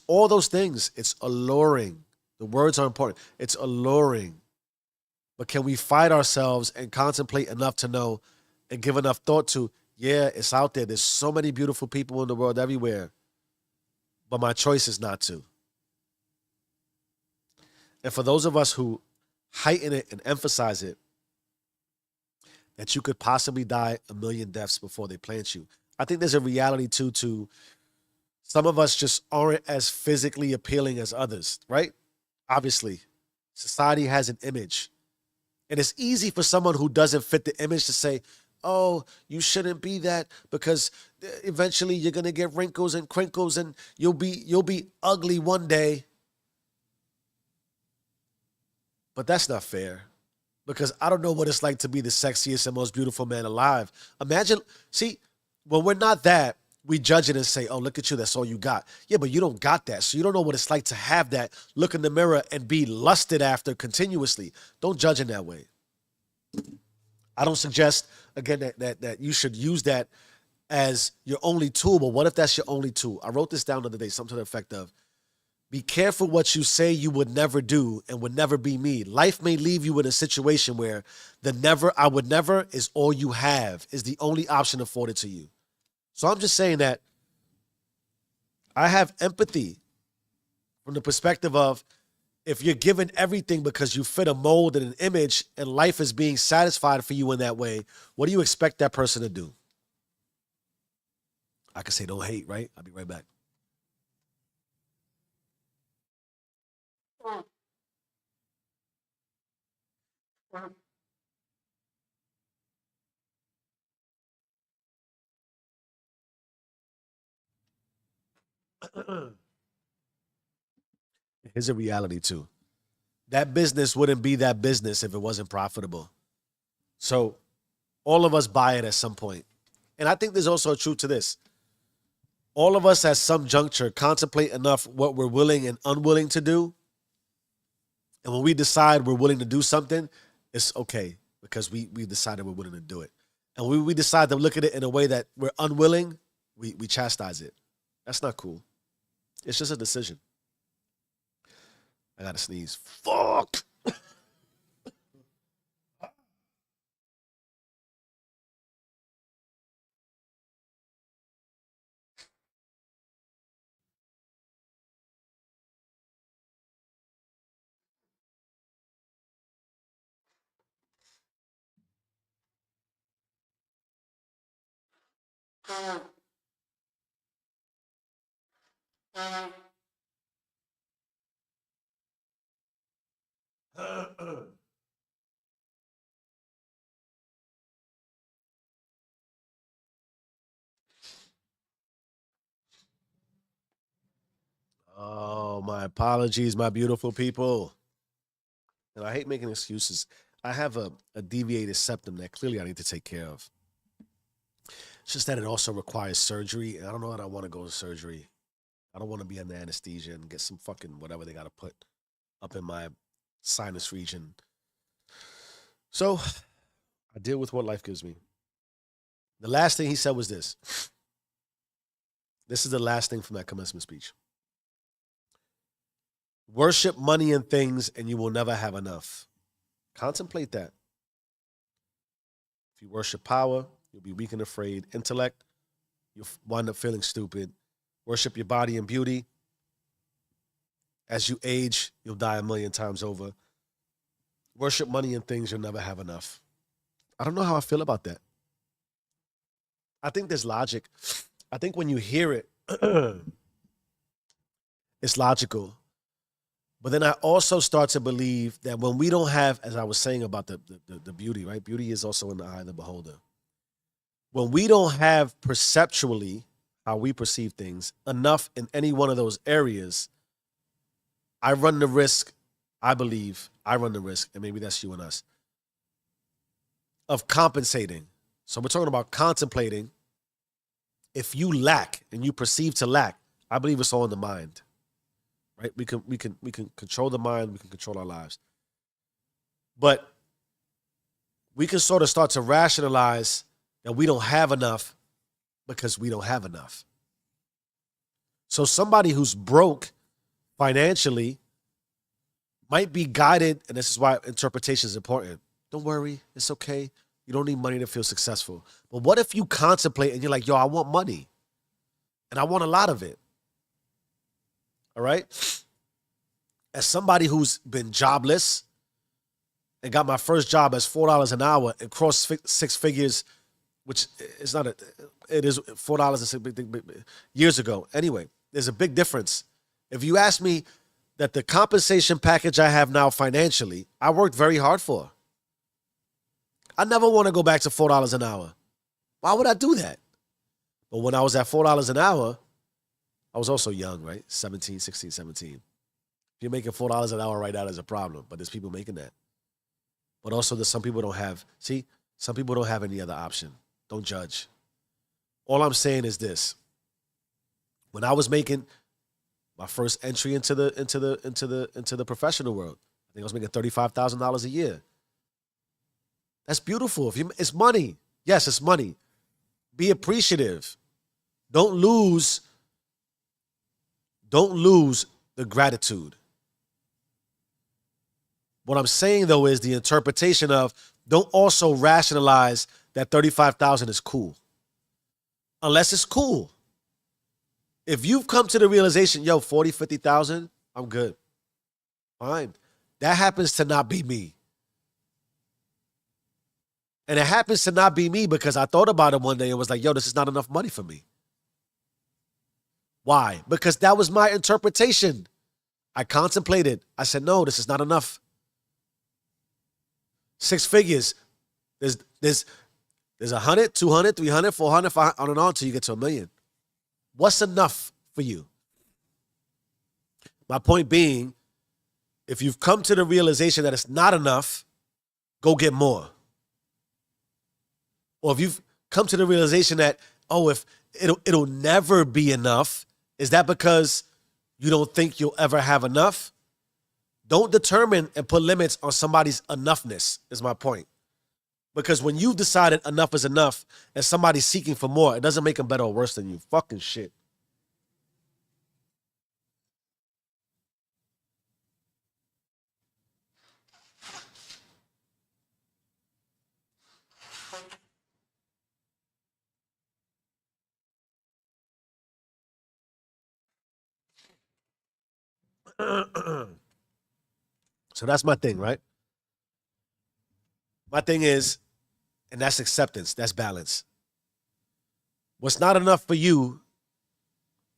A: all those things. It's alluring. The words are important. It's alluring. But can we fight ourselves and contemplate enough to know and give enough thought to, yeah, it's out there. There's so many beautiful people in the world everywhere. But my choice is not to. And for those of us who heighten it and emphasize it, that you could possibly die a million deaths before they plant you. I think there's a reality too to some of us just aren't as physically appealing as others, right? Obviously, society has an image. And it's easy for someone who doesn't fit the image to say, oh, you shouldn't be that because eventually you're gonna get wrinkles and crinkles and you'll be ugly one day. But that's not fair because I don't know what it's like to be the sexiest and most beautiful man alive. Imagine, see, when we're not that, we judge it and say, oh, look at you, that's all you got. Yeah, but you don't got that. So you don't know what it's like to have that, look in the mirror and be lusted after continuously. Don't judge in that way. I don't suggest, again, that you should use that as your only tool, but what if that's your only tool? I wrote this down the other day, something to the effect of, be careful what you say you would never do and would never be me. Life may leave you in a situation where the never, I would never is all you have, is the only option afforded to you. So I'm just saying that I have empathy from the perspective of if you're given everything because you fit a mold and an image and life is being satisfied for you in that way, what do you expect that person to do? I could say don't hate, right? I'll be right back. Here's a reality too. That business wouldn't be that business if it wasn't profitable. So all of us buy it at some point. And I think there's also a truth to this. All of us at some juncture contemplate enough what we're willing and unwilling to do. And when we decide we're willing to do something, it's okay because we decided we're willing to do it. And we decide to look at it in a way that we're unwilling, we chastise it. That's not cool. It's just a decision. I gotta sneeze. Fuck. Oh, my apologies, my beautiful people. And I hate making excuses. I have a deviated septum that clearly I need to take care of. It's just that it also requires surgery, and I don't know that I want to go to surgery. I don't want to be under anesthesia and get some fucking whatever they got to put up in my sinus region. So I deal with what life gives me. The last thing he said was this. This is the last thing from that commencement speech. Worship money and things, and you will never have enough. Contemplate that. If you worship power, you'll be weak and afraid. Intellect, you'll wind up feeling stupid. Worship your body and beauty. As you age, you'll die a million times over. Worship money and things, you'll never have enough. I don't know how I feel about that. I think there's logic. I think when you hear it, it's logical. But then I also start to believe that when we don't have, as I was saying about the beauty, right? Beauty is also in the eye of the beholder. When we don't have perceptually how we perceive things enough in any one of those areas, I run the risk, I believe, I run the risk, and maybe that's you and us, of compensating. So we're talking about contemplating. If you lack and you perceive to lack, I believe it's all in the mind. Right? We can control the mind, we can control our lives. But we can sort of start to rationalize that we don't have enough because we don't have enough. So somebody who's broke financially might be guided, and this is why interpretation is important. Don't worry, it's okay. You don't need money to feel successful. But what if you contemplate and you're like, yo, I want money and I want a lot of it? All right. As somebody who's been jobless and got my first job as $4 an hour and crossed six figures, which is not it is $4 years ago. Anyway, there's a big difference. If you ask me that the compensation package I have now financially, I worked very hard for. I never want to go back to $4 an hour. Why would I do that? But when I was at $4 an hour, I was also young, right? 17, 16, 17. If you're making $4 an hour right now, there's a problem. But there's people making that. But also there's some people don't have, some people don't have any other option. Don't judge. All I'm saying is this. When I was making my first entry into the professional world, I think I was making $35,000 a year. That's beautiful. It's money. Yes, it's money. Be appreciative. Don't lose the gratitude. What I'm saying, though, is the interpretation of don't also rationalize that 35,000 is cool. Unless it's cool. If you've come to the realization, yo, 40, 50,000, I'm good. Fine. That happens to not be me. And it happens to not be me because I thought about it one day and was like, yo, this is not enough money for me. Why? Because that was my interpretation. I contemplated. I said, no, this is not enough. 6 figures. There's 100, 200, 300, 400, 500, on and on until you get to $1 million. What's enough for you? My point being, if you've come to the realization that it's not enough, go get more. Or if you've come to the realization that, oh, if it'll never be enough, is that because you don't think you'll ever have enough? Don't determine and put limits on somebody's enoughness, is my point. Because when you've decided enough is enough and somebody's seeking for more, it doesn't make them better or worse than you. Fucking shit. So that's my thing, right? My thing is, and that's acceptance, that's balance. What's not enough for you,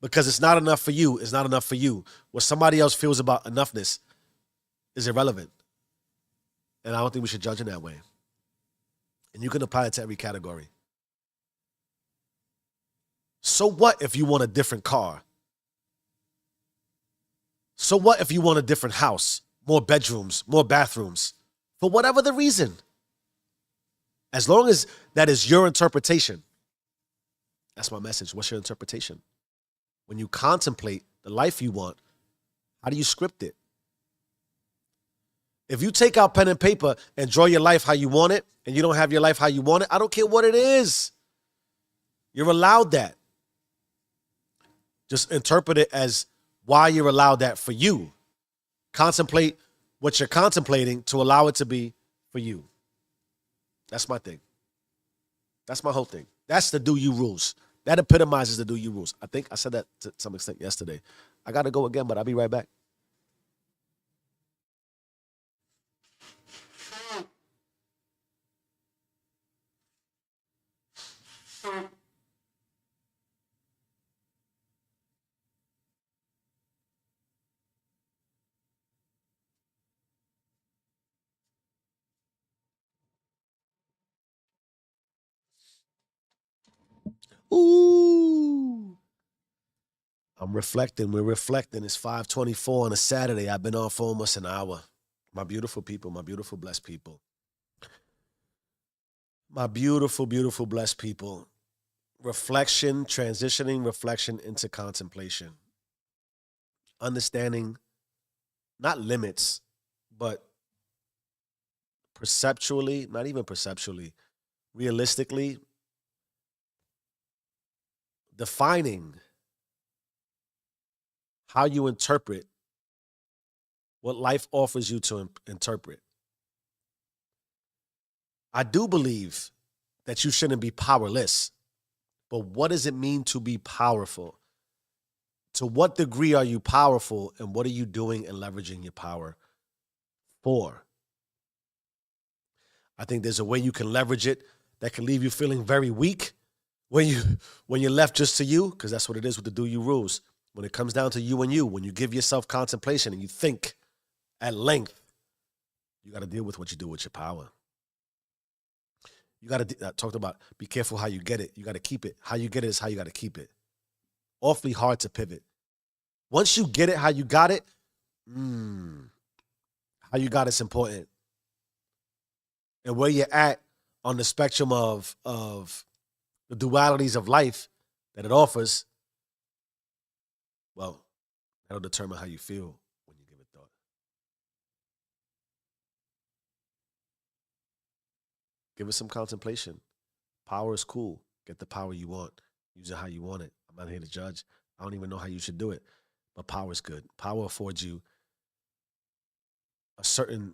A: because it's not enough for you, is not enough for you. What somebody else feels about enoughness is irrelevant. And I don't think we should judge in that way. And you can apply it to every category. So what if you want a different car? So what if you want a different house, more bedrooms, more bathrooms, for whatever the reason? As long as that is your interpretation. That's my message. What's your interpretation? When you contemplate the life you want, how do you script it? If you take out pen and paper and draw your life how you want it, and you don't have your life how you want it, I don't care what it is. You're allowed that. Just interpret it as why you're allowed that for you. Contemplate what you're contemplating to allow it to be for you. That's my thing. That's my whole thing. That's the do you rules. That epitomizes the do you rules. I think I said that to some extent yesterday. I got to go again, but I'll be right back. Ooh. I'm reflecting. We're reflecting. It's 5:24 on a Saturday. I've been on for almost an hour. My beautiful people, my beautiful, blessed people. My beautiful, beautiful, blessed people. Reflection, transitioning reflection into contemplation. Understanding not limits, but perceptually, not even perceptually, realistically, defining how you interpret what life offers you to interpret. I do believe that you shouldn't be powerless, but what does it mean to be powerful? To what degree are you powerful, and what are you doing and leveraging your power for? I think there's a way you can leverage it that can leave you feeling very weak when you when you're left just to you, because that's what it is with the do you rules. When it comes down to you and you, when you give yourself contemplation and you think at length, you got to deal with what you do with your power. You got to talked about be careful how you get it. You got to keep it. How you get it is how you got to keep it. Awfully hard to pivot. Once you get it, how you got it, how you got it's important. And where you're at on the spectrum of the dualities of life that it offers, well, that'll determine how you feel when you give it thought. Give it some contemplation. Power is cool. Get the power you want. Use it how you want it. I'm not here to judge. I don't even know how you should do it. But power is good. Power affords you a certain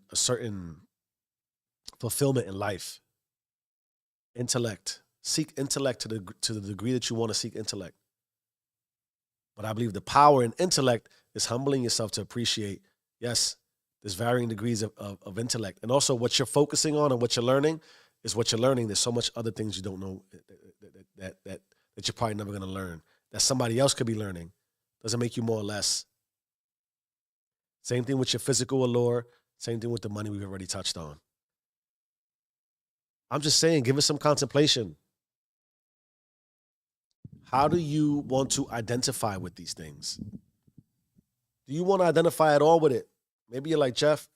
A: fulfillment in life. Intellect. Seek intellect to the degree that you want to seek intellect. But I believe the power in intellect is humbling yourself to appreciate, yes, there's varying degrees of intellect. And also what you're focusing on and what you're learning is what you're learning. There's so much other things you don't know that you're probably never going to learn, that somebody else could be learning. Doesn't make you more or less. Same thing with your physical allure. Same thing with the money we've already touched on. I'm just saying, give it some contemplation. How do you want to identify with these things? Do you want to identify at all with it? Maybe you're like, Jeff,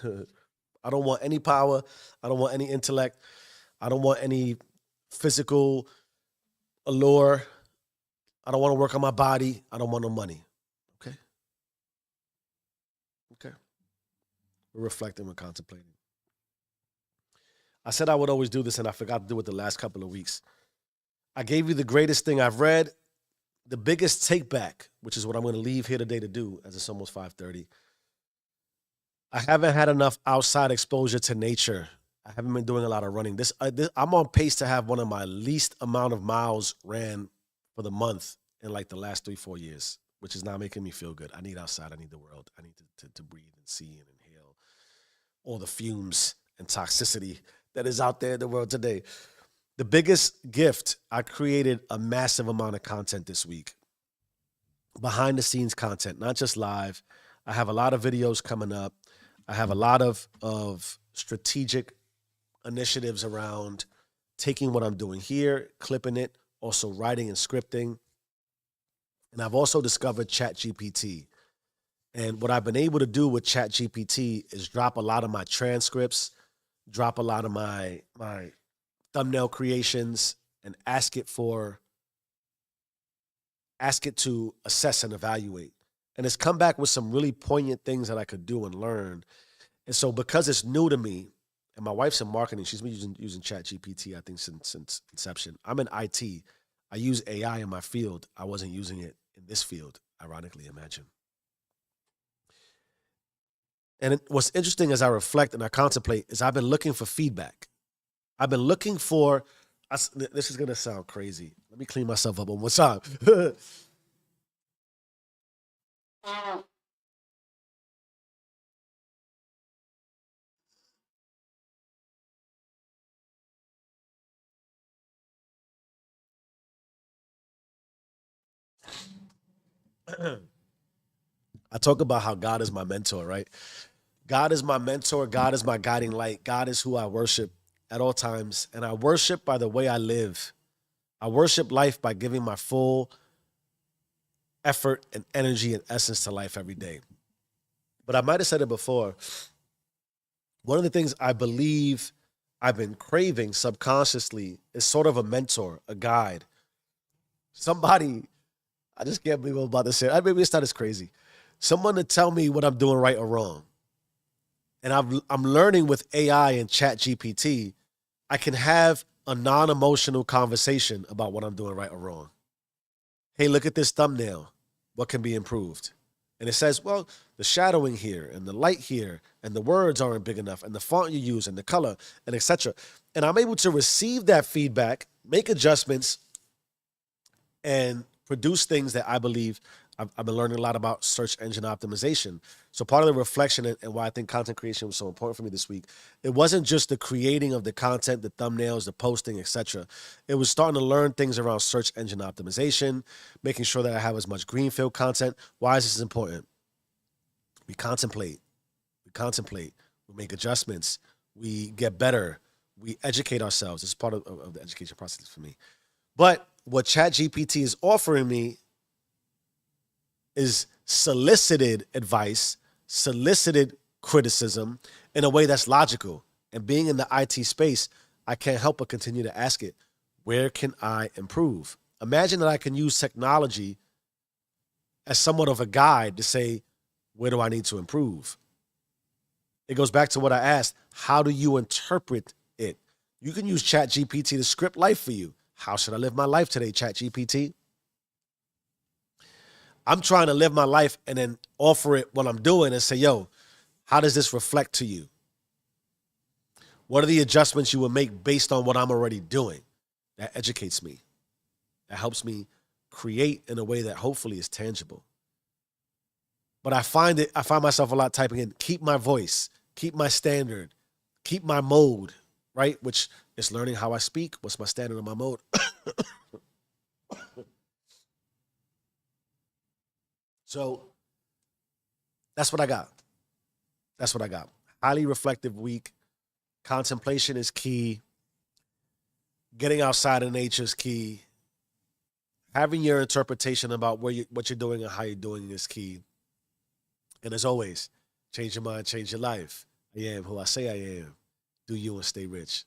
A: I don't want any power. I don't want any intellect. I don't want any physical allure. I don't want to work on my body. I don't want no money. Okay. Okay. We're reflecting, we're contemplating. I said I would always do this, and I forgot to do it the last couple of weeks. I gave you the greatest thing I've read, the biggest take back, which is what I'm going to leave here today to do, as it's almost 5:30. I haven't had enough outside exposure to nature. I haven't been doing a lot of running. I'm on pace to have one of my least amount of miles ran for the month in like the last 3-4 years, which is not making me feel good. I need outside. I need the world. I need to breathe and see and inhale all the fumes and toxicity that is out there in the world today. The biggest gift, I created a massive amount of content this week. Behind the scenes content, not just live. I have a lot of videos coming up. I have a lot of strategic initiatives around taking what I'm doing here, clipping it, also writing and scripting. And I've also discovered ChatGPT. And what I've been able to do with ChatGPT is drop a lot of my transcripts, drop a lot of my thumbnail creations, and ask it to assess and evaluate. And it's come back with some really poignant things that I could do and learn. And so because it's new to me, and my wife's in marketing, she's been using ChatGPT, I think, since inception. I'm in IT. I use AI in my field. I wasn't using it in this field, ironically, imagine. And what's interesting as I reflect and I contemplate is I've been looking for feedback. I've been looking for, this is going to sound crazy. Let me clean myself up one more time. I talk about how God is my mentor, right? God is my mentor. God is my guiding light. God is who I worship at all times. And I worship by the way I live. I worship life by giving my full effort and energy and essence to life every day. But I might have said it before. One of the things I believe I've been craving subconsciously is sort of a mentor, a guide. Somebody, I just can't believe I'm about to say it. Maybe it's not as crazy. Someone to tell me what I'm doing right or wrong. And I'm learning with AI and Chat GPT, I can have a non-emotional conversation about what I'm doing right or wrong. Hey, look at this thumbnail. What can be improved? And it says, well, the shadowing here and the light here and the words aren't big enough and the font you use and the color and etc. And I'm able to receive that feedback, make adjustments, and produce things that I believe I've been learning a lot about search engine optimization. So part of the reflection and why I think content creation was so important for me this week, it wasn't just the creating of the content, the thumbnails, the posting, etc. It was starting to learn things around search engine optimization, making sure that I have as much greenfield content. Why is this important? We contemplate, we make adjustments, we get better, we educate ourselves. It's part of the education process for me. But what ChatGPT is offering me is solicited advice, solicited criticism in a way that's logical. And being in the IT space, I can't help but continue to ask it, where can I improve? Imagine that I can use technology as somewhat of a guide to say, where do I need to improve? It goes back to what I asked, how do you interpret it? You can use ChatGPT to script life for you. How should I live my life today, ChatGPT? I'm trying to live my life and then offer it what I'm doing and say, yo, how does this reflect to you? What are the adjustments you will make based on what I'm already doing? That educates me. That helps me create in a way that hopefully is tangible. But I find myself a lot typing in, keep my voice, keep my standard, keep my mode, right? Which is learning how I speak. What's my standard and my mode? So that's what I got. That's what I got. Highly reflective week. Contemplation is key. Getting outside of nature is key. Having your interpretation about what you're doing and how you're doing is key. And as always, change your mind, change your life. I am who I say I am. Do you and stay rich.